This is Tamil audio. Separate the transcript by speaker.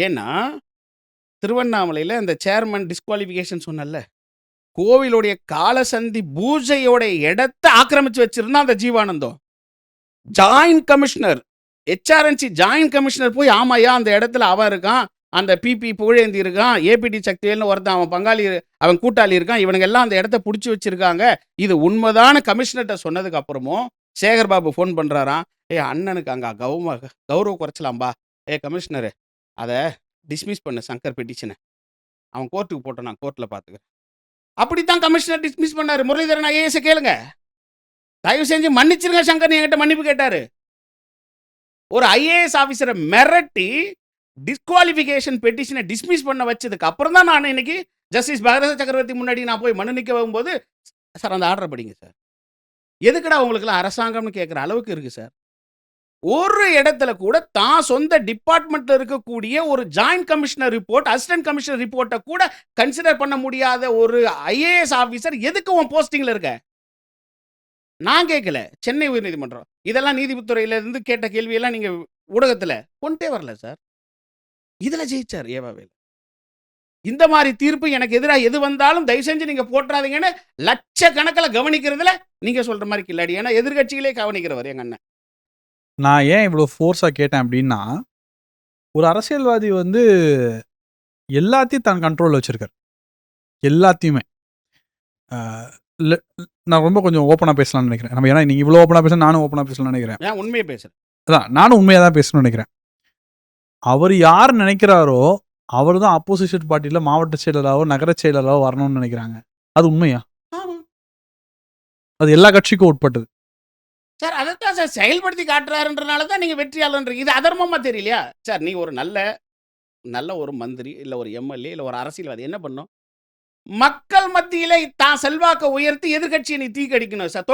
Speaker 1: ஏன்னா, திருவண்ணாமலையில அந்த சேர்மன் டிஸ்குவாலிஃபிகேஷன் சொன்னேன்ல, கோவிலுடைய காலசந்தி பூஜையோட இடத்த ஆக்கிரமிச்சு வச்சிருந்தான் அந்த Jeevanandam. Joint commissioner, HRNC joint commissioner போய், ஆமாய்யா அந்த இடத்துல அவன் இருக்கான், அந்த பிபி புகழேந்தி இருக்கான், ஏபிடி சக்திவேல்னு ஒருத்தன் அவன் பங்காளி, அவன் கூட்டாளி இருக்கான், இவனுங்க எல்லாம் அந்த இடத்த புடிச்சு வச்சிருக்காங்க, இது உண்மைதான கமிஷனர்கிட்ட சொன்னதுக்கு அப்புறமும் சேகர் பாபு ஃபோன் பண்றாராம், அண்ணனுக்கு அங்க கௌரவ குறைச்சலாம்பா, கமிஷனரு அதை டிஸ்மிஸ் பண்ண சங்கர் பெட்டிஷனை, அவன் கோர்ட்டுக்கு போட்டோம், நான் கோர்ட்டில் பார்த்துக்கிறேன். அப்படித்தான் கமிஷனர் டிஸ்மிஸ் பண்ணாரு. முரளிதரன் ஐஏஎஸ் கேளுங்க, தயவு செஞ்சு மன்னிச்சிருங்க சங்கர், என்கிட்ட மன்னிப்பு கேட்டாரு. ஒரு ஐஏஎஸ் ஆஃபீஸரை மிரட்டி டிஸ்குவாலிஃபிகேஷன் பெட்டிஷனை டிஸ்மிஸ் பண்ண வச்சதுக்கு அப்புறம் தான் நான் இன்னைக்கு ஜஸ்டிஸ் பகரத சக்கரவர்த்தி முன்னாடி நான் போய் மனு நிற்க வரும்போது, சார் அந்த ஆர்டர் படிங்க சார், எதுக்குடா உங்களுக்குலாம் அரசாங்கம்னு கேட்குற அளவுக்கு இருக்கு சார். ஒரு இடத்துல கூட தான் சொந்த டிபார்ட்மெண்ட்ல இருக்கக்கூடிய ஒரு joint commissioner report, assistant commissioner ரிப்போர்ட்டை கூட கன்சிடர் பண்ண முடியாத ஒரு ஐஏஎஸ் ஆஃபீஸர் எதுக்கு உன் போஸ்டிங்ல இருக்க? நான் கேட்கல, சென்னை உயர்நீதிமன்றம். இதெல்லாம் நீதித்துறையில இருந்து கேட்ட கேள்வியெல்லாம் நீங்க ஊடகத்துல கொண்டே வரல சார். இதுல ஜெயிச்சார் ஏவாவேல். இந்த மாதிரி தீர்ப்பு எனக்கு எதிராக எது வந்தாலும் தயவு செஞ்சு நீங்க போட்டுறாதீங்கன்னு லட்சக்கணக்கில் கவனிக்கிறதுல நீங்க சொல்ற மாதிரி கில்லாடி. ஏன்னா எதிர்கட்சிகளே கவனிக்கிறவர் எங்க அண்ணன்.
Speaker 2: நான் ஏன் இவ்வளோ ஃபோர்ஸாக கேட்டேன் அப்படின்னா, ஒரு அரசியல்வாதி வந்து எல்லாத்தையும் தன் கண்ட்ரோல் வச்சிருக்கார், எல்லாத்தையுமே. நான் ரொம்ப கொஞ்சம் ஓப்பனாக பேசலாம்னு நினைக்கிறேன். நம்ம ஏன்னா நீங்கள் இவ்வளோ ஓப்பனாக பேச, நானும் ஓப்பனாக பேசலாம்னு நினைக்கிறேன்.
Speaker 1: நான் உண்மையை பேசுறேன்.
Speaker 2: அதான் நானும் உண்மையாக தான் பேசணும்னு நினைக்கிறேன். அவர் யார் நினைக்கிறாரோ அவர் தான் அப்போசிஷன் பார்ட்டியில் மாவட்ட செயலராகவோ நகர செயலராகவோ வரணும்னு நினைக்கிறாங்க. அது உண்மையா? அது எல்லா கட்சிக்கும் உட்பட்டது
Speaker 1: சார். அதைத்தான் சார் செயல்படுத்தி காட்டுறாருன்றனால தான் நீங்கள் வெற்றியாளன்றீங்க. இது அதர்மமாக தெரியலையா சார்? நீங்கள் ஒரு நல்ல ஒரு மந்திரி இல்லை ஒரு எம்எல்ஏ இல்லை ஒரு அரசியல்வாதி என்ன பண்ணும்? மக்கள் மத்தியில் தான் செல்வாக்கை உயர்த்தி எதிர்கட்சியை நீ தோக்கடிக்கணும் சார்.